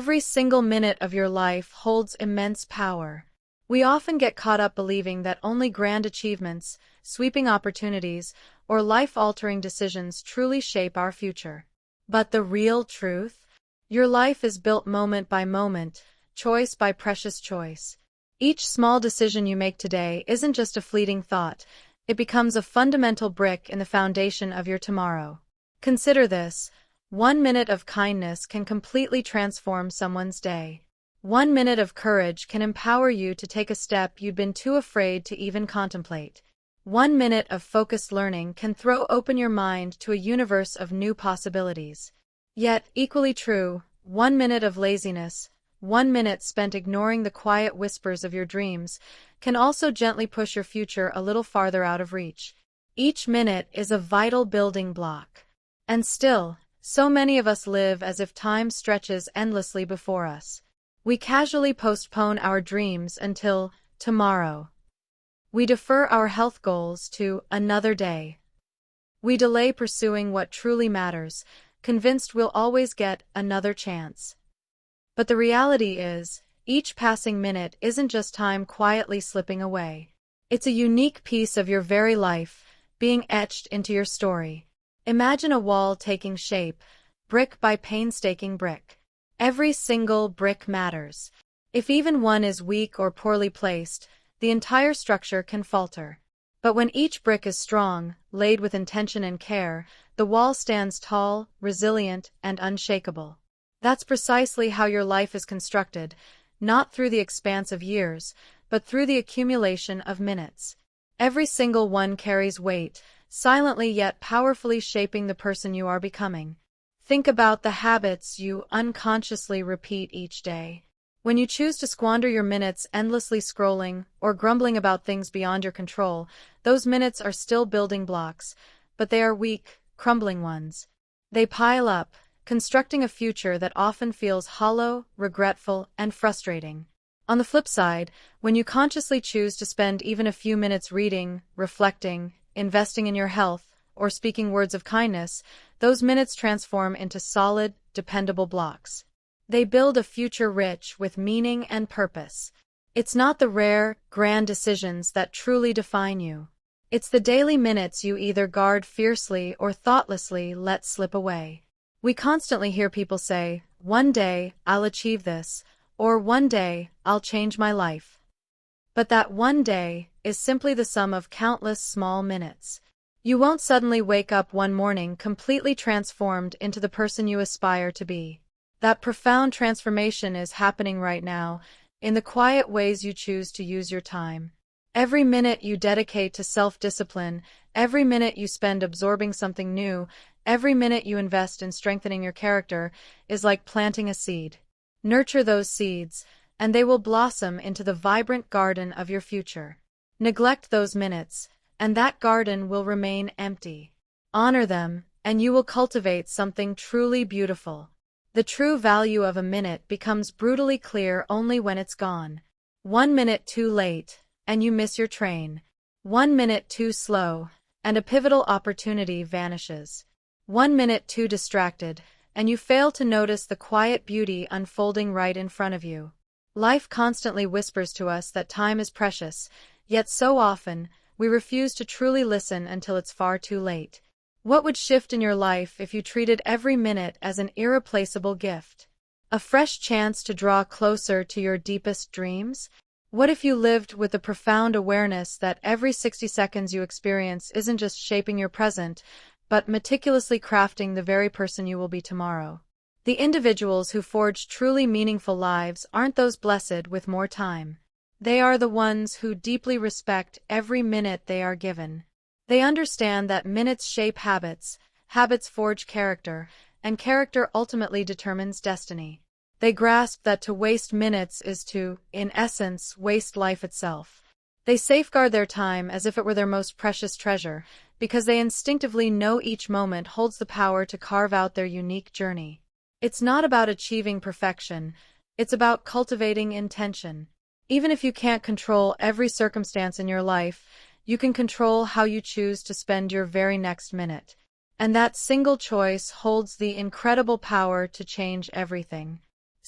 Every single minute of your life holds immense power. We often get caught up believing that only grand achievements, sweeping opportunities, or life-altering decisions truly shape our future. But the real truth? Your life is built moment by moment, choice by precious choice. Each small decision you make today isn't just a fleeting thought, it becomes a fundamental brick in the foundation of your tomorrow. Consider this: 1 minute of kindness can completely transform someone's day. 1 minute of courage can empower you to take a step you'd been too afraid to even contemplate. 1 minute of focused learning can throw open your mind to a universe of new possibilities. Yet, equally true, 1 minute of laziness, 1 minute spent ignoring the quiet whispers of your dreams, can also gently push your future a little farther out of reach. Each minute is a vital building block. And still, so many of us live as if time stretches endlessly before us. We casually postpone our dreams until tomorrow. We defer our health goals to another day. We delay pursuing what truly matters, convinced we'll always get another chance. But the reality is, each passing minute isn't just time quietly slipping away. It's a unique piece of your very life, being etched into your story. Imagine a wall taking shape, brick by painstaking brick. Every single brick matters. If even one is weak or poorly placed, the entire structure can falter. But when each brick is strong, laid with intention and care, the wall stands tall, resilient, and unshakable. That's precisely how your life is constructed, not through the expanse of years, but through the accumulation of minutes. Every single one carries weight, silently yet powerfully shaping the person you are becoming. Think about the habits you unconsciously repeat each day. When you choose to squander your minutes endlessly scrolling or grumbling about things beyond your control, those minutes are still building blocks, but they are weak, crumbling ones. They pile up, constructing a future that often feels hollow, regretful, and frustrating. On the flip side, when you consciously choose to spend even a few minutes reading, reflecting, investing in your health, or speaking words of kindness, those minutes transform into solid, dependable blocks. They build a future rich with meaning and purpose. It's not the rare, grand decisions that truly define you. It's the daily minutes you either guard fiercely or thoughtlessly let slip away. We constantly hear people say, "One day, I'll achieve this," or "One day, I'll change my life." But that one day is simply the sum of countless small minutes. You won't suddenly wake up one morning completely transformed into the person you aspire to be. That profound transformation is happening right now, in the quiet ways you choose to use your time. Every minute you dedicate to self-discipline, every minute you spend absorbing something new, every minute you invest in strengthening your character is like planting a seed. Nurture those seeds, and they will blossom into the vibrant garden of your future. Neglect those minutes, and that garden will remain empty. Honor them, and you will cultivate something truly beautiful. The true value of a minute becomes brutally clear only when it's gone. 1 minute too late, and you miss your train. 1 minute too slow, and a pivotal opportunity vanishes. 1 minute too distracted, and you fail to notice the quiet beauty unfolding right in front of you. Life constantly whispers to us that time is precious, yet so often, we refuse to truly listen until it's far too late. What would shift in your life if you treated every minute as an irreplaceable gift? A fresh chance to draw closer to your deepest dreams? What if you lived with the profound awareness that every 60 seconds you experience isn't just shaping your present, but meticulously crafting the very person you will be tomorrow? The individuals who forge truly meaningful lives aren't those blessed with more time. They are the ones who deeply respect every minute they are given. They understand that minutes shape habits, habits forge character, and character ultimately determines destiny. They grasp that to waste minutes is to, in essence, waste life itself. They safeguard their time as if it were their most precious treasure, because they instinctively know each moment holds the power to carve out their unique journey. It's not about achieving perfection, it's about cultivating intention. Even if you can't control every circumstance in your life, you can control how you choose to spend your very next minute. And that single choice holds the incredible power to change everything.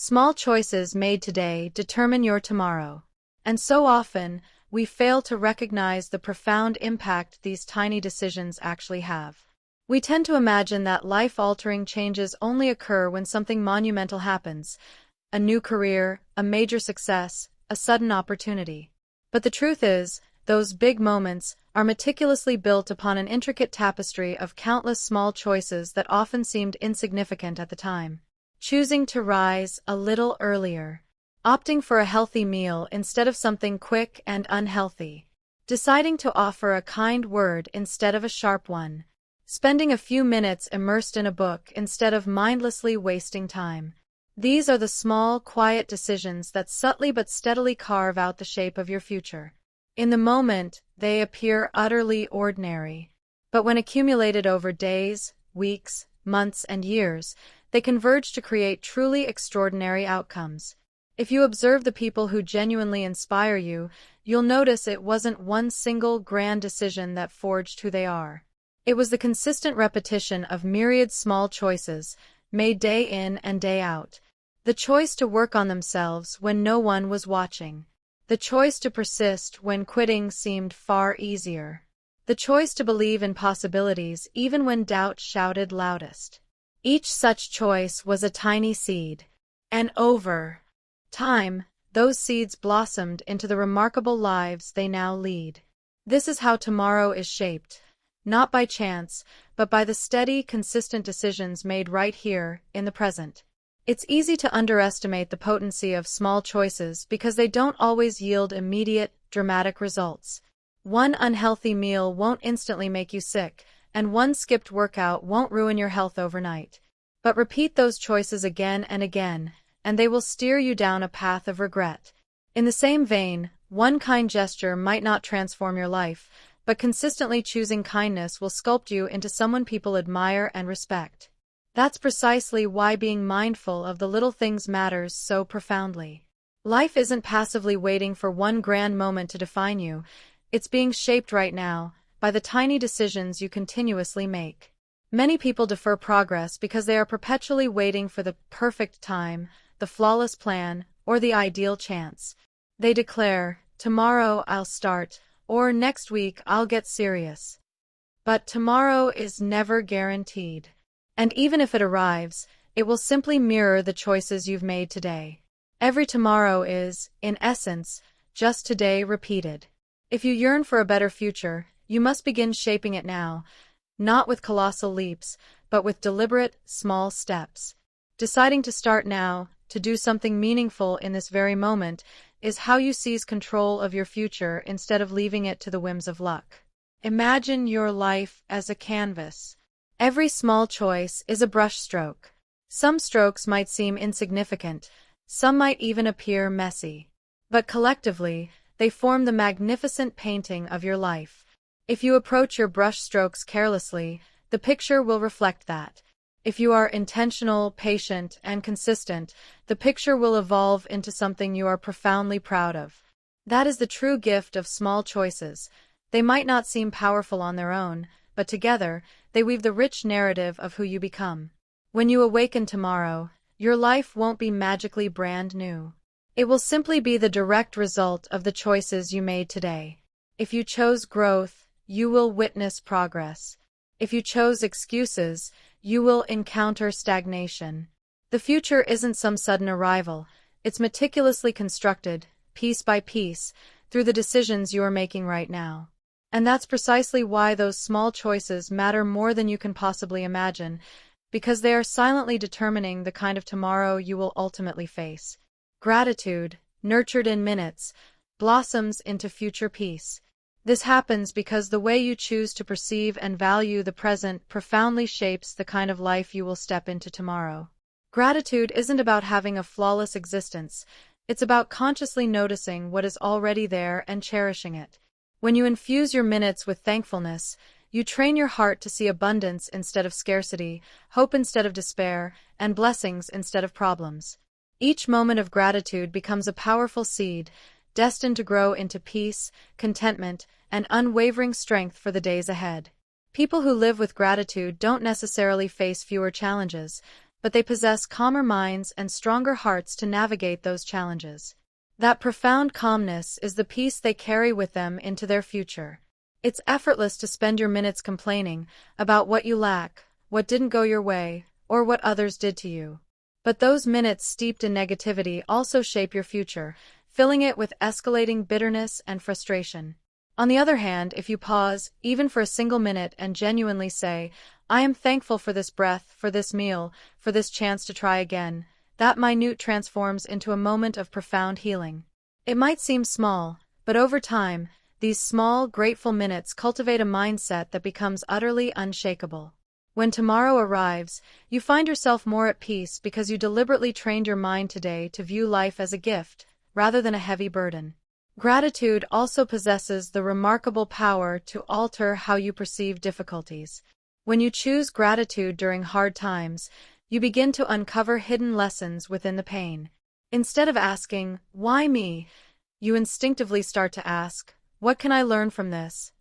Small choices made today determine your tomorrow. And so often, we fail to recognize the profound impact these tiny decisions actually have. We tend to imagine that life-altering changes only occur when something monumental happens, a new career, a major success, a sudden opportunity. But the truth is, those big moments are meticulously built upon an intricate tapestry of countless small choices that often seemed insignificant at the time. Choosing to rise a little earlier. Opting for a healthy meal instead of something quick and unhealthy. Deciding to offer a kind word instead of a sharp one. Spending a few minutes immersed in a book instead of mindlessly wasting time. These are the small, quiet decisions that subtly but steadily carve out the shape of your future. In the moment, they appear utterly ordinary. But when accumulated over days, weeks, months, and years, they converge to create truly extraordinary outcomes. If you observe the people who genuinely inspire you, you'll notice it wasn't one single grand decision that forged who they are. It was the consistent repetition of myriad small choices, made day in and day out. The choice to work on themselves when no one was watching. The choice to persist when quitting seemed far easier. The choice to believe in possibilities even when doubt shouted loudest. Each such choice was a tiny seed. And over time, those seeds blossomed into the remarkable lives they now lead. This is how tomorrow is shaped, not by chance, but by the steady, consistent decisions made right here, in the present. It's easy to underestimate the potency of small choices because they don't always yield immediate, dramatic results. One unhealthy meal won't instantly make you sick, and one skipped workout won't ruin your health overnight. But repeat those choices again and again, and they will steer you down a path of regret. In the same vein, one kind gesture might not transform your life, but consistently choosing kindness will sculpt you into someone people admire and respect. That's precisely why being mindful of the little things matters so profoundly. Life isn't passively waiting for one grand moment to define you, it's being shaped right now, by the tiny decisions you continuously make. Many people defer progress because they are perpetually waiting for the perfect time, the flawless plan, or the ideal chance. They declare, "Tomorrow I'll start," or "Next week I'll get serious." But tomorrow is never guaranteed. And even if it arrives, it will simply mirror the choices you've made today. Every tomorrow is, in essence, just today repeated. If you yearn for a better future, you must begin shaping it now, not with colossal leaps, but with deliberate, small steps. Deciding to start now, to do something meaningful in this very moment, is how you seize control of your future instead of leaving it to the whims of luck. Imagine your life as a canvas. Every small choice is a brushstroke. Some strokes might seem insignificant, some might even appear messy. But collectively, they form the magnificent painting of your life. If you approach your brushstrokes carelessly, the picture will reflect that. If you are intentional, patient, and consistent, the picture will evolve into something you are profoundly proud of. That is the true gift of small choices. They might not seem powerful on their own, but together, they weave the rich narrative of who you become. When you awaken tomorrow, your life won't be magically brand new. It will simply be the direct result of the choices you made today. If you chose growth, you will witness progress. If you chose excuses, you will encounter stagnation. The future isn't some sudden arrival, it's meticulously constructed, piece by piece, through the decisions you are making right now. And that's precisely why those small choices matter more than you can possibly imagine, because they are silently determining the kind of tomorrow you will ultimately face. Gratitude, nurtured in minutes, blossoms into future peace. This happens because the way you choose to perceive and value the present profoundly shapes the kind of life you will step into tomorrow. Gratitude isn't about having a flawless existence, it's about consciously noticing what is already there and cherishing it. When you infuse your minutes with thankfulness, you train your heart to see abundance instead of scarcity, hope instead of despair, and blessings instead of problems. Each moment of gratitude becomes a powerful seed, destined to grow into peace, contentment, and unwavering strength for the days ahead. People who live with gratitude don't necessarily face fewer challenges, but they possess calmer minds and stronger hearts to navigate those challenges. That profound calmness is the peace they carry with them into their future. It's effortless to spend your minutes complaining about what you lack, what didn't go your way, or what others did to you. But those minutes steeped in negativity also shape your future, filling it with escalating bitterness and frustration. On the other hand, if you pause, even for a single minute, and genuinely say, "I am thankful for this breath, for this meal, for this chance to try again," that minute transforms into a moment of profound healing. It might seem small, but over time, these small, grateful minutes cultivate a mindset that becomes utterly unshakable. When tomorrow arrives, you find yourself more at peace because you deliberately trained your mind today to view life as a gift, rather than a heavy burden. Gratitude also possesses the remarkable power to alter how you perceive difficulties. When you choose gratitude during hard times, you begin to uncover hidden lessons within the pain. Instead of asking, "Why me?" you instinctively start to ask, "What can I learn from this?"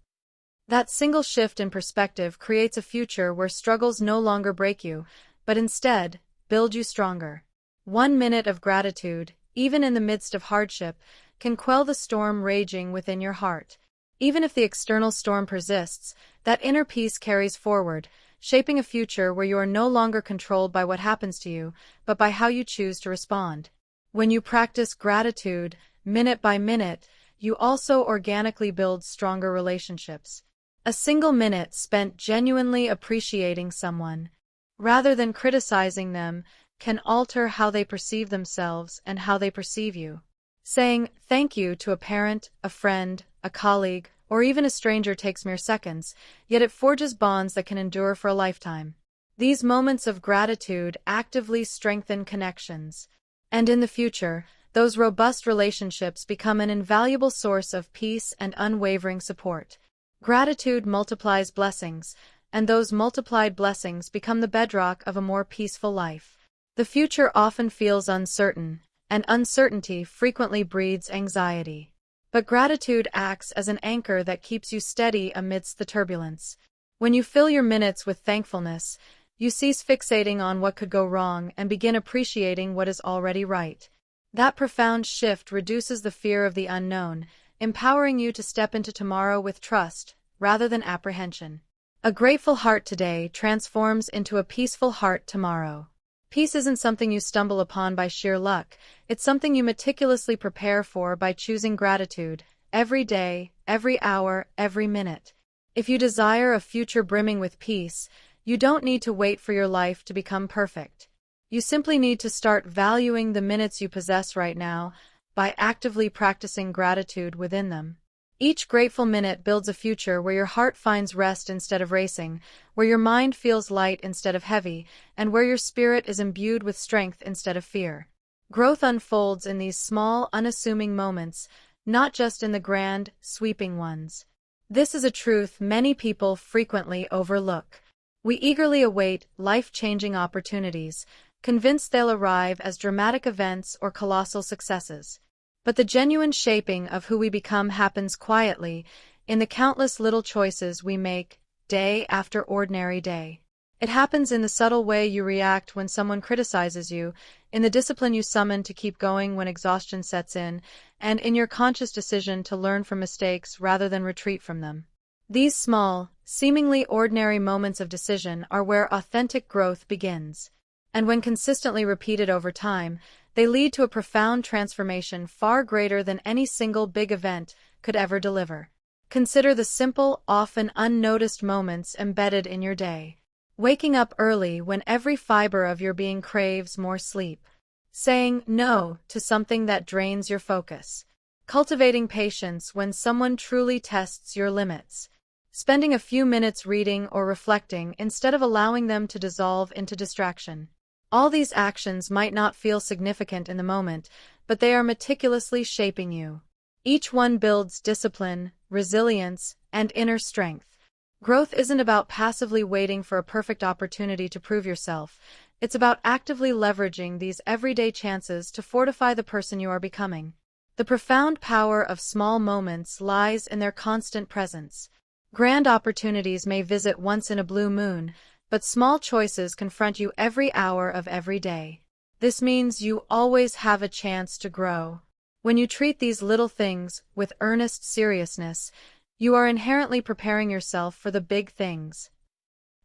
That single shift in perspective creates a future where struggles no longer break you, but instead, build you stronger. 1 minute of gratitude, even in the midst of hardship, can quell the storm raging within your heart. Even if the external storm persists, that inner peace carries forward, shaping a future where you are no longer controlled by what happens to you, but by how you choose to respond. When you practice gratitude, minute by minute, you also organically build stronger relationships. A single minute spent genuinely appreciating someone, rather than criticizing them, can alter how they perceive themselves and how they perceive you. Saying thank you to a parent, a friend, a colleague, or even a stranger takes mere seconds, yet it forges bonds that can endure for a lifetime. These moments of gratitude actively strengthen connections. And in the future, those robust relationships become an invaluable source of peace and unwavering support. Gratitude multiplies blessings, and those multiplied blessings become the bedrock of a more peaceful life. The future often feels uncertain, and uncertainty frequently breeds anxiety. But gratitude acts as an anchor that keeps you steady amidst the turbulence. When you fill your minutes with thankfulness, you cease fixating on what could go wrong and begin appreciating what is already right. That profound shift reduces the fear of the unknown, empowering you to step into tomorrow with trust, rather than apprehension. A grateful heart today transforms into a peaceful heart tomorrow. Peace isn't something you stumble upon by sheer luck, it's something you meticulously prepare for by choosing gratitude, every day, every hour, every minute. If you desire a future brimming with peace, you don't need to wait for your life to become perfect. You simply need to start valuing the minutes you possess right now, by actively practicing gratitude within them. Each grateful minute builds a future where your heart finds rest instead of racing, where your mind feels light instead of heavy, and where your spirit is imbued with strength instead of fear. Growth unfolds in these small, unassuming moments, not just in the grand, sweeping ones. This is a truth many people frequently overlook. We eagerly await life-changing opportunities, convinced they'll arrive as dramatic events or colossal successes. But the genuine shaping of who we become happens quietly, in the countless little choices we make, day after ordinary day. It happens in the subtle way you react when someone criticizes you, in the discipline you summon to keep going when exhaustion sets in, and in your conscious decision to learn from mistakes rather than retreat from them. These small, seemingly ordinary moments of decision are where authentic growth begins. And when consistently repeated over time, they lead to a profound transformation far greater than any single big event could ever deliver. Consider the simple, often unnoticed moments embedded in your day. Waking up early when every fiber of your being craves more sleep. Saying no to something that drains your focus. Cultivating patience when someone truly tests your limits. Spending a few minutes reading or reflecting instead of allowing them to dissolve into distraction. All these actions might not feel significant in the moment, but they are meticulously shaping you. Each one builds discipline, resilience, and inner strength. Growth isn't about passively waiting for a perfect opportunity to prove yourself. It's about actively leveraging these everyday chances to fortify the person you are becoming. The profound power of small moments lies in their constant presence. Grand opportunities may visit once in a blue moon, but small choices confront you every hour of every day. This means you always have a chance to grow. When you treat these little things with earnest seriousness, you are inherently preparing yourself for the big things.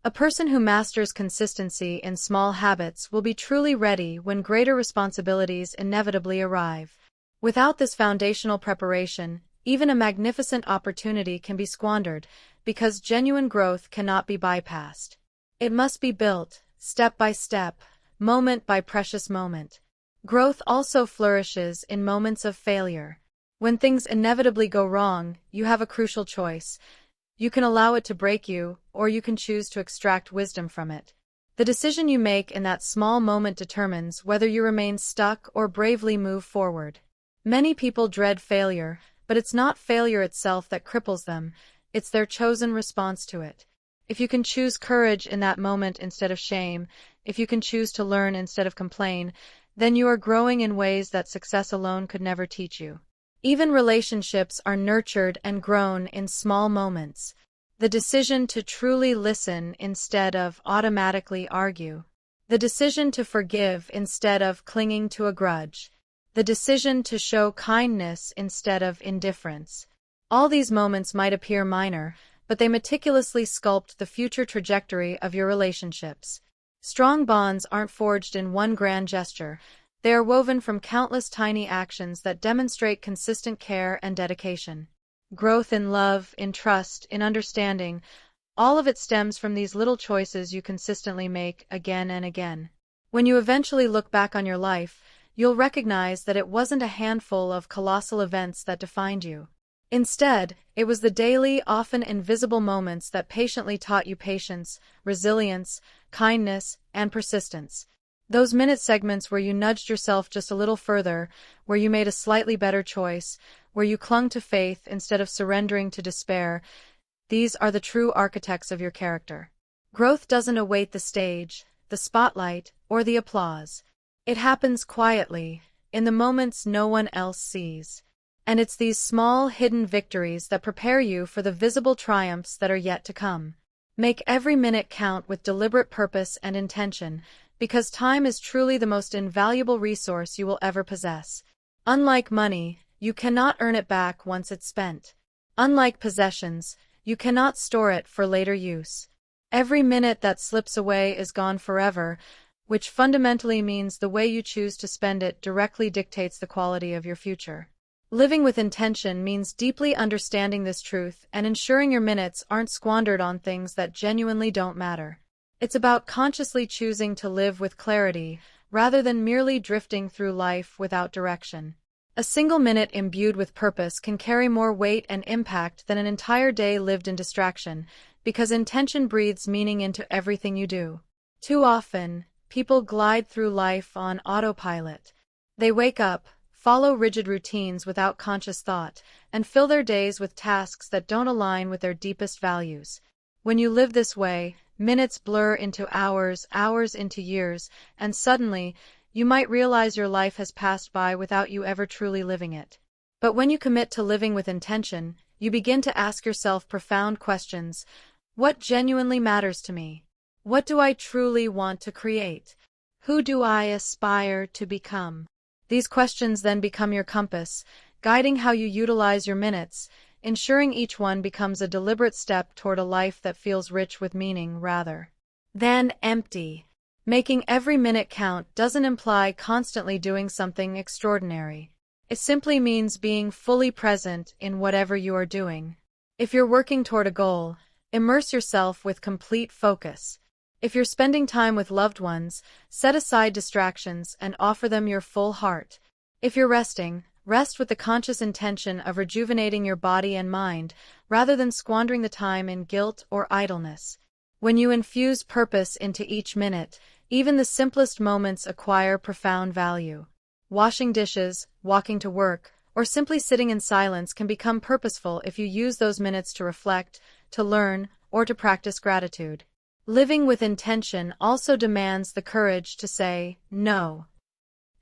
A person who masters consistency in small habits will be truly ready when greater responsibilities inevitably arrive. Without this foundational preparation, even a magnificent opportunity can be squandered, because genuine growth cannot be bypassed. It must be built, step by step, moment by precious moment. Growth also flourishes in moments of failure. When things inevitably go wrong, you have a crucial choice. You can allow it to break you, or you can choose to extract wisdom from it. The decision you make in that small moment determines whether you remain stuck or bravely move forward. Many people dread failure, but it's not failure itself that cripples them, it's their chosen response to it. If you can choose courage in that moment instead of shame, if you can choose to learn instead of complain, then you are growing in ways that success alone could never teach you. Even relationships are nurtured and grown in small moments. The decision to truly listen instead of automatically argue. The decision to forgive instead of clinging to a grudge. The decision to show kindness instead of indifference. All these moments might appear minor, but they meticulously sculpt the future trajectory of your relationships. Strong bonds aren't forged in one grand gesture. They are woven from countless tiny actions that demonstrate consistent care and dedication. Growth in love, in trust, in understanding, all of it stems from these little choices you consistently make again and again. When you eventually look back on your life, you'll recognize that it wasn't a handful of colossal events that defined you. Instead, it was the daily, often invisible moments that patiently taught you patience, resilience, kindness, and persistence. Those minute segments where you nudged yourself just a little further, where you made a slightly better choice, where you clung to faith instead of surrendering to despair, these are the true architects of your character. Growth doesn't await the stage, the spotlight, or the applause. It happens quietly, in the moments no one else sees. And it's these small, hidden victories that prepare you for the visible triumphs that are yet to come. Make every minute count with deliberate purpose and intention, because time is truly the most invaluable resource you will ever possess. Unlike money, you cannot earn it back once it's spent. Unlike possessions, you cannot store it for later use. Every minute that slips away is gone forever, which fundamentally means the way you choose to spend it directly dictates the quality of your future. Living with intention means deeply understanding this truth and ensuring your minutes aren't squandered on things that genuinely don't matter. It's about consciously choosing to live with clarity, rather than merely drifting through life without direction. A single minute imbued with purpose can carry more weight and impact than an entire day lived in distraction, because intention breathes meaning into everything you do. Too often, people glide through life on autopilot. They wake up, follow rigid routines without conscious thought, and fill their days with tasks that don't align with their deepest values. When you live this way, minutes blur into hours, hours into years, and suddenly, you might realize your life has passed by without you ever truly living it. But when you commit to living with intention, you begin to ask yourself profound questions. What genuinely matters to me? What do I truly want to create? Who do I aspire to become? These questions then become your compass, guiding how you utilize your minutes, ensuring each one becomes a deliberate step toward a life that feels rich with meaning rather than empty. Making every minute count doesn't imply constantly doing something extraordinary. It simply means being fully present in whatever you are doing. If you're working toward a goal, immerse yourself with complete focus. If you're spending time with loved ones, set aside distractions and offer them your full heart. If you're resting, rest with the conscious intention of rejuvenating your body and mind, rather than squandering the time in guilt or idleness. When you infuse purpose into each minute, even the simplest moments acquire profound value. Washing dishes, walking to work, or simply sitting in silence can become purposeful if you use those minutes to reflect, to learn, or to practice gratitude. Living with intention also demands the courage to say no.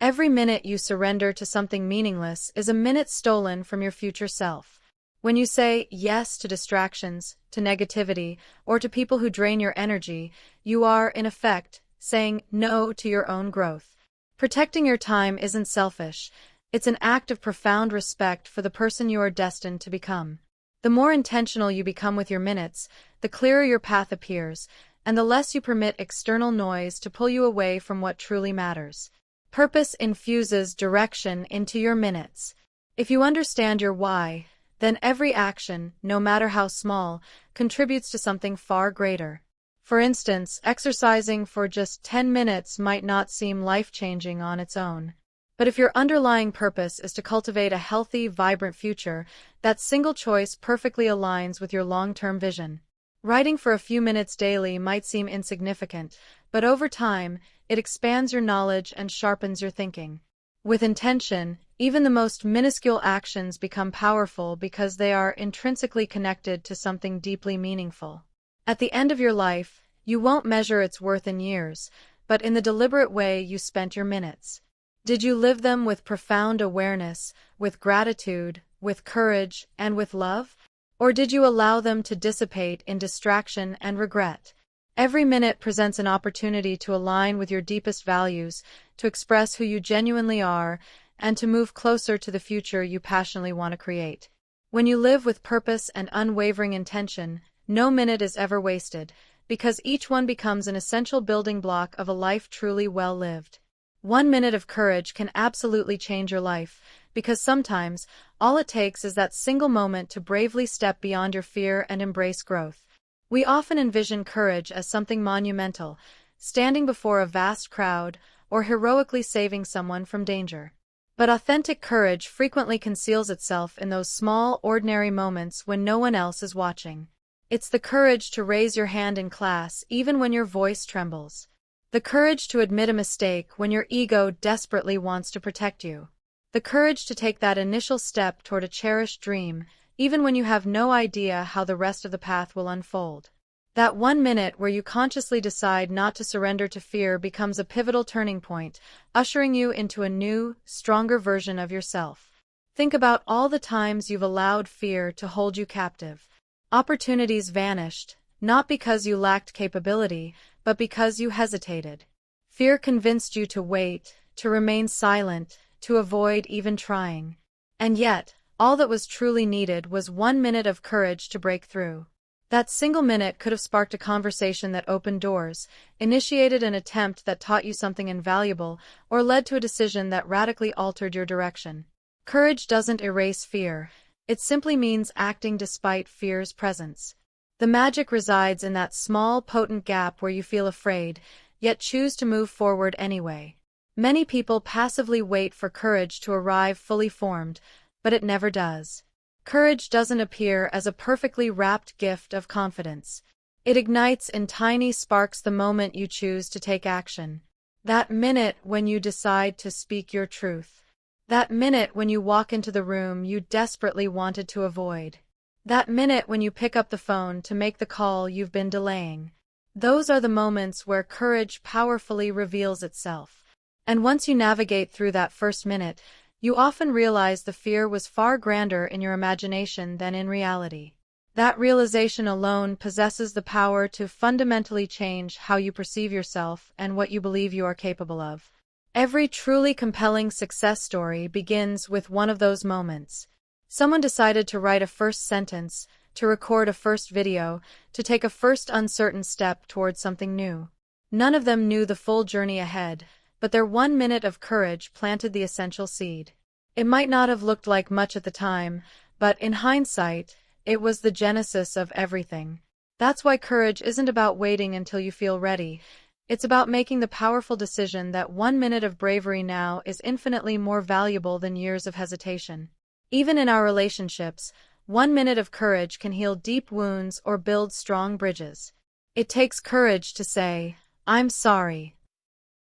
Every minute you surrender to something meaningless is a minute stolen from your future self. When you say yes to distractions, to negativity, or to people who drain your energy, you are, in effect, saying no to your own growth. Protecting your time isn't selfish. It's an act of profound respect for the person you are destined to become. The more intentional you become with your minutes, the clearer your path appears, and the less you permit external noise to pull you away from what truly matters. Purpose infuses direction into your minutes. If you understand your why, then every action, no matter how small, contributes to something far greater. For instance, exercising for just 10 minutes might not seem life-changing on its own. But if your underlying purpose is to cultivate a healthy, vibrant future, that single choice perfectly aligns with your long-term vision. Writing for a few minutes daily might seem insignificant, but over time, it expands your knowledge and sharpens your thinking. With intention, even the most minuscule actions become powerful because they are intrinsically connected to something deeply meaningful. At the end of your life, you won't measure its worth in years, but in the deliberate way you spent your minutes. Did you live them with profound awareness, with gratitude, with courage, and with love? Or did you allow them to dissipate in distraction and regret? Every minute presents an opportunity to align with your deepest values, to express who you genuinely are, and to move closer to the future you passionately want to create. When you live with purpose and unwavering intention, no minute is ever wasted, because each one becomes an essential building block of a life truly well lived. 1 minute of courage can absolutely change your life, because sometimes all it takes is that single moment to bravely step beyond your fear and embrace growth. We often envision courage as something monumental, standing before a vast crowd, or heroically saving someone from danger. But authentic courage frequently conceals itself in those small, ordinary moments when no one else is watching. It's the courage to raise your hand in class even when your voice trembles. The courage to admit a mistake when your ego desperately wants to protect you. The courage to take that initial step toward a cherished dream, even when you have no idea how the rest of the path will unfold. That 1 minute where you consciously decide not to surrender to fear becomes a pivotal turning point, ushering you into a new, stronger version of yourself. Think about all the times you've allowed fear to hold you captive. Opportunities vanished, not because you lacked capability, but because you hesitated. Fear convinced you to wait, to remain silent, to avoid even trying. And yet, all that was truly needed was 1 minute of courage to break through. That single minute could have sparked a conversation that opened doors, initiated an attempt that taught you something invaluable, or led to a decision that radically altered your direction. Courage doesn't erase fear. It simply means acting despite fear's presence. The magic resides in that small, potent gap where you feel afraid, yet choose to move forward anyway. Many people passively wait for courage to arrive fully formed, but it never does. Courage doesn't appear as a perfectly wrapped gift of confidence. It ignites in tiny sparks the moment you choose to take action. That minute when you decide to speak your truth. That minute when you walk into the room you desperately wanted to avoid. That minute when you pick up the phone to make the call you've been delaying. Those are the moments where courage powerfully reveals itself. And once you navigate through that first minute, you often realize the fear was far grander in your imagination than in reality. That realization alone possesses the power to fundamentally change how you perceive yourself and what you believe you are capable of. Every truly compelling success story begins with one of those moments. Someone decided to write a first sentence, to record a first video, to take a first uncertain step towards something new. None of them knew the full journey ahead, but their 1 minute of courage planted the essential seed. It might not have looked like much at the time, but in hindsight, it was the genesis of everything. That's why courage isn't about waiting until you feel ready. It's about making the powerful decision that 1 minute of bravery now is infinitely more valuable than years of hesitation. Even in our relationships, 1 minute of courage can heal deep wounds or build strong bridges. It takes courage to say, "I'm sorry."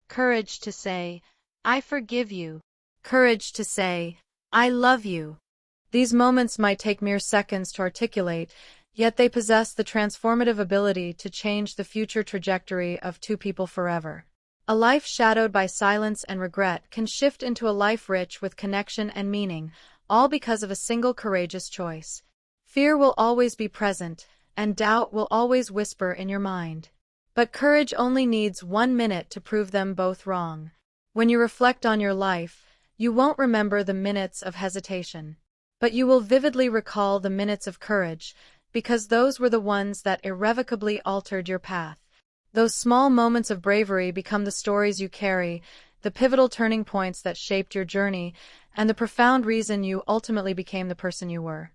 Courage to say, "I forgive you." Courage to say, "I love you." These moments might take mere seconds to articulate, yet they possess the transformative ability to change the future trajectory of two people forever. A life shadowed by silence and regret can shift into a life rich with connection and meaning, all because of a single courageous choice. Fear will always be present, and doubt will always whisper in your mind. But courage only needs 1 minute to prove them both wrong. When you reflect on your life, you won't remember the minutes of hesitation. But you will vividly recall the minutes of courage, because those were the ones that irrevocably altered your path. Those small moments of bravery become the stories you carry, the pivotal turning points that shaped your journey, and the profound reason you ultimately became the person you were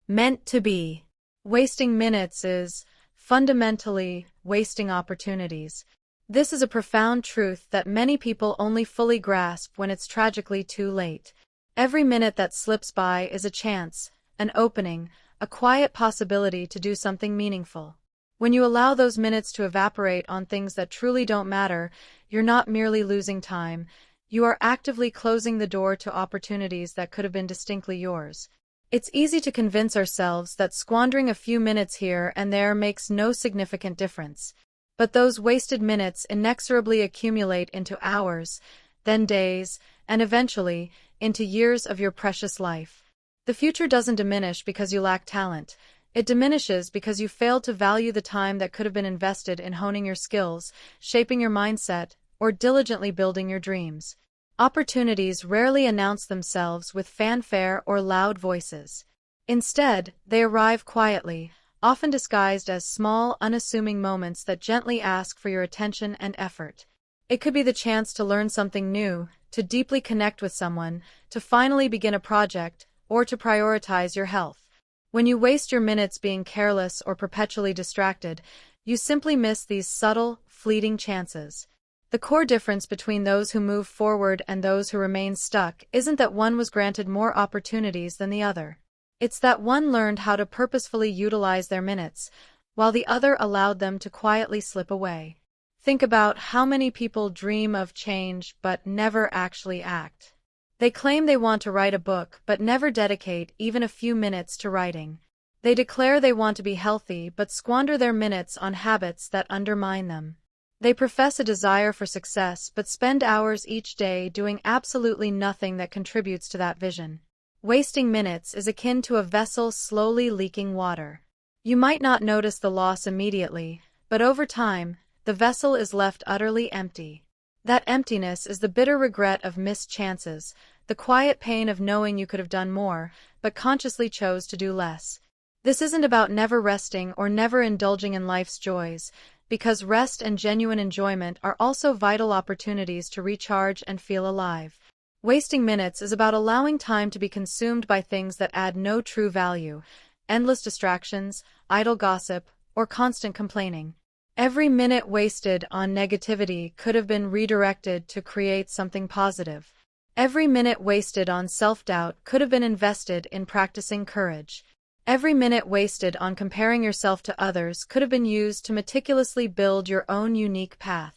meant to be. Wasting minutes is, fundamentally, wasting opportunities. This is a profound truth that many people only fully grasp when it's tragically too late. Every minute that slips by is a chance, an opening, a quiet possibility to do something meaningful. When you allow those minutes to evaporate on things that truly don't matter, you're not merely losing time, you are actively closing the door to opportunities that could have been distinctly yours. It's easy to convince ourselves that squandering a few minutes here and there makes no significant difference. But those wasted minutes inexorably accumulate into hours, then days, and eventually, into years of your precious life. The future doesn't diminish because you lack talent. It diminishes because you failed to value the time that could have been invested in honing your skills, shaping your mindset, or diligently building your dreams. Opportunities rarely announce themselves with fanfare or loud voices. Instead, they arrive quietly, often disguised as small, unassuming moments that gently ask for your attention and effort. It could be the chance to learn something new, to deeply connect with someone, to finally begin a project, or to prioritize your health. When you waste your minutes being careless or perpetually distracted, you simply miss these subtle, fleeting chances. The core difference between those who move forward and those who remain stuck isn't that one was granted more opportunities than the other. It's that one learned how to purposefully utilize their minutes, while the other allowed them to quietly slip away. Think about how many people dream of change but never actually act. They claim they want to write a book but never dedicate even a few minutes to writing. They declare they want to be healthy but squander their minutes on habits that undermine them. They profess a desire for success but spend hours each day doing absolutely nothing that contributes to that vision. Wasting minutes is akin to a vessel slowly leaking water. You might not notice the loss immediately, but over time, the vessel is left utterly empty. That emptiness is the bitter regret of missed chances, the quiet pain of knowing you could have done more, but consciously chose to do less. This isn't about never resting or never indulging in life's joys, because rest and genuine enjoyment are also vital opportunities to recharge and feel alive. Wasting minutes is about allowing time to be consumed by things that add no true value, endless distractions, idle gossip, or constant complaining. Every minute wasted on negativity could have been redirected to create something positive. Every minute wasted on self-doubt could have been invested in practicing courage. Every minute wasted on comparing yourself to others could have been used to meticulously build your own unique path.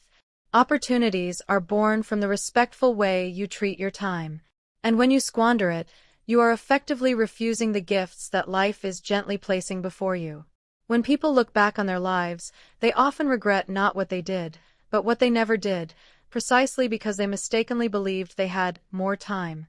Opportunities are born from the respectful way you treat your time. And when you squander it, you are effectively refusing the gifts that life is gently placing before you. When people look back on their lives, they often regret not what they did, but what they never did, precisely because they mistakenly believed they had more time.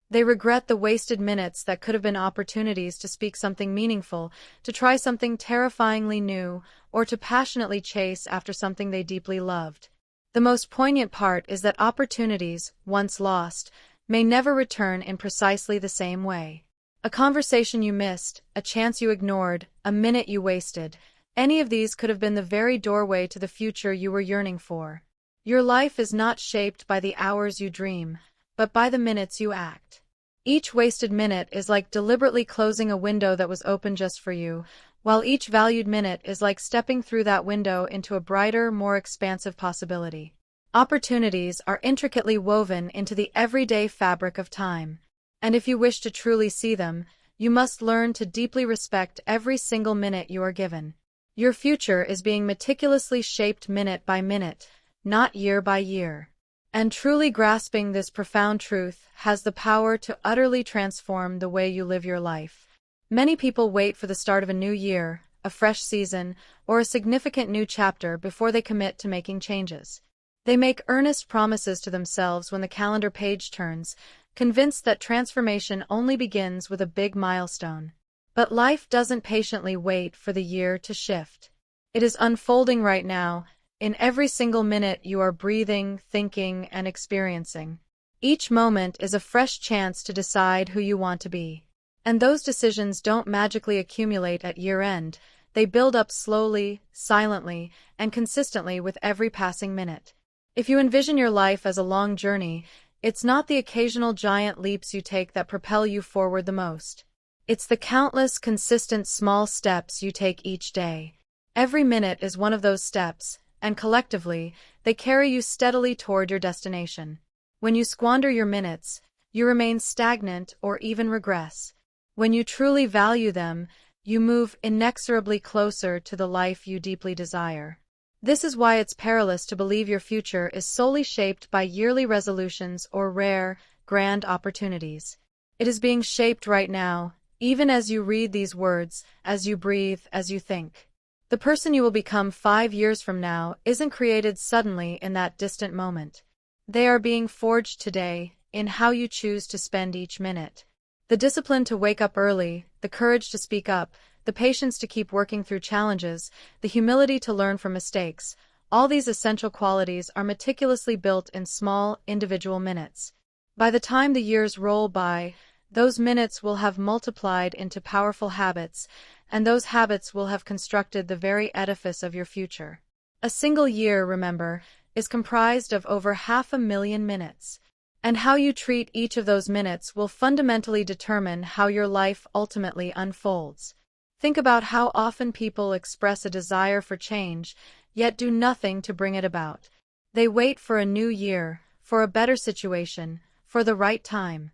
They regret the wasted minutes that could have been opportunities to speak something meaningful, to try something terrifyingly new, or to passionately chase after something they deeply loved. The most poignant part is that opportunities, once lost, may never return in precisely the same way. A conversation you missed, a chance you ignored, a minute you wasted, any of these could have been the very doorway to the future you were yearning for. Your life is not shaped by the hours you dream, but by the minutes you act. Each wasted minute is like deliberately closing a window that was open just for you, while each valued minute is like stepping through that window into a brighter, more expansive possibility. Opportunities are intricately woven into the everyday fabric of time. And if you wish to truly see them, you must learn to deeply respect every single minute you are given. Your future is being meticulously shaped minute by minute, not year by year. And truly grasping this profound truth has the power to utterly transform the way you live your life. Many people wait for the start of a new year, a fresh season, or a significant new chapter before they commit to making changes. They make earnest promises to themselves when the calendar page turns, convinced that transformation only begins with a big milestone. But life doesn't patiently wait for the year to shift. It is unfolding right now. In every single minute you are breathing, thinking, and experiencing. Each moment is a fresh chance to decide who you want to be. And those decisions don't magically accumulate at year-end. They build up slowly, silently, and consistently with every passing minute. If you envision your life as a long journey, it's not the occasional giant leaps you take that propel you forward the most. It's the countless, consistent small steps you take each day. Every minute is one of those steps, and collectively, they carry you steadily toward your destination. When you squander your minutes, you remain stagnant or even regress. When you truly value them, you move inexorably closer to the life you deeply desire. This is why it's perilous to believe your future is solely shaped by yearly resolutions or rare, grand opportunities. It is being shaped right now, even as you read these words, as you breathe, as you think. The person you will become 5 years from now isn't created suddenly in that distant moment. They are being forged today, in how you choose to spend each minute. The discipline to wake up early, the courage to speak up, the patience to keep working through challenges, the humility to learn from mistakes, all these essential qualities are meticulously built in small, individual minutes. By the time the years roll by, those minutes will have multiplied into powerful habits, and those habits will have constructed the very edifice of your future. A single year, remember, is comprised of over 500,000 minutes. And how you treat each of those minutes will fundamentally determine how your life ultimately unfolds. Think about how often people express a desire for change, yet do nothing to bring it about. They wait for a new year, for a better situation, for the right time.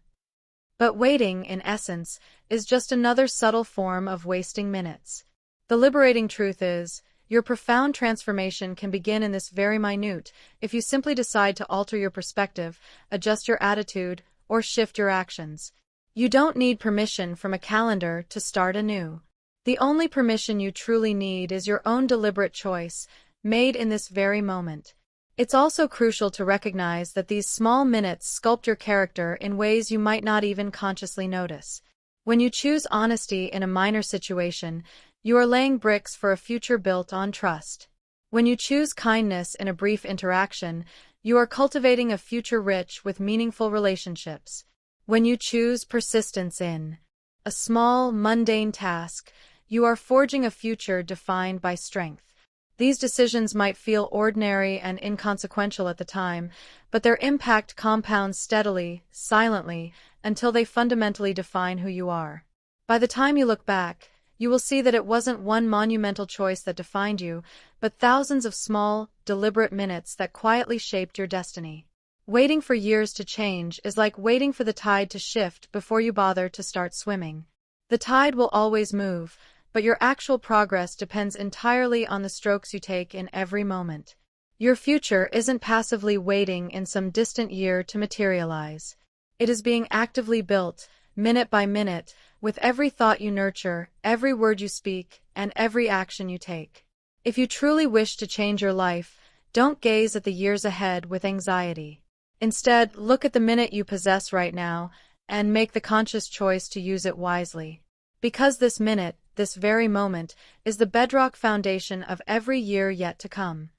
But waiting, in essence, is just another subtle form of wasting minutes. The liberating truth is, your profound transformation can begin in this very minute, if you simply decide to alter your perspective, adjust your attitude, or shift your actions. You don't need permission from a calendar to start anew. The only permission you truly need is your own deliberate choice, made in this very moment. It's also crucial to recognize that these small minutes sculpt your character in ways you might not even consciously notice. When you choose honesty in a minor situation, you are laying bricks for a future built on trust. When you choose kindness in a brief interaction, you are cultivating a future rich with meaningful relationships. When you choose persistence in a small, mundane task, you are forging a future defined by strength. These decisions might feel ordinary and inconsequential at the time, but their impact compounds steadily, silently, until they fundamentally define who you are. By the time you look back, you will see that it wasn't one monumental choice that defined you, but thousands of small, deliberate minutes that quietly shaped your destiny. Waiting for years to change is like waiting for the tide to shift before you bother to start swimming. The tide will always move, but your actual progress depends entirely on the strokes you take in every moment. Your future isn't passively waiting in some distant year to materialize. It is being actively built, minute by minute, with every thought you nurture, every word you speak, and every action you take. If you truly wish to change your life, don't gaze at the years ahead with anxiety. Instead, look at the minute you possess right now, and make the conscious choice to use it wisely. Because this minute, this very moment, is the bedrock foundation of every year yet to come.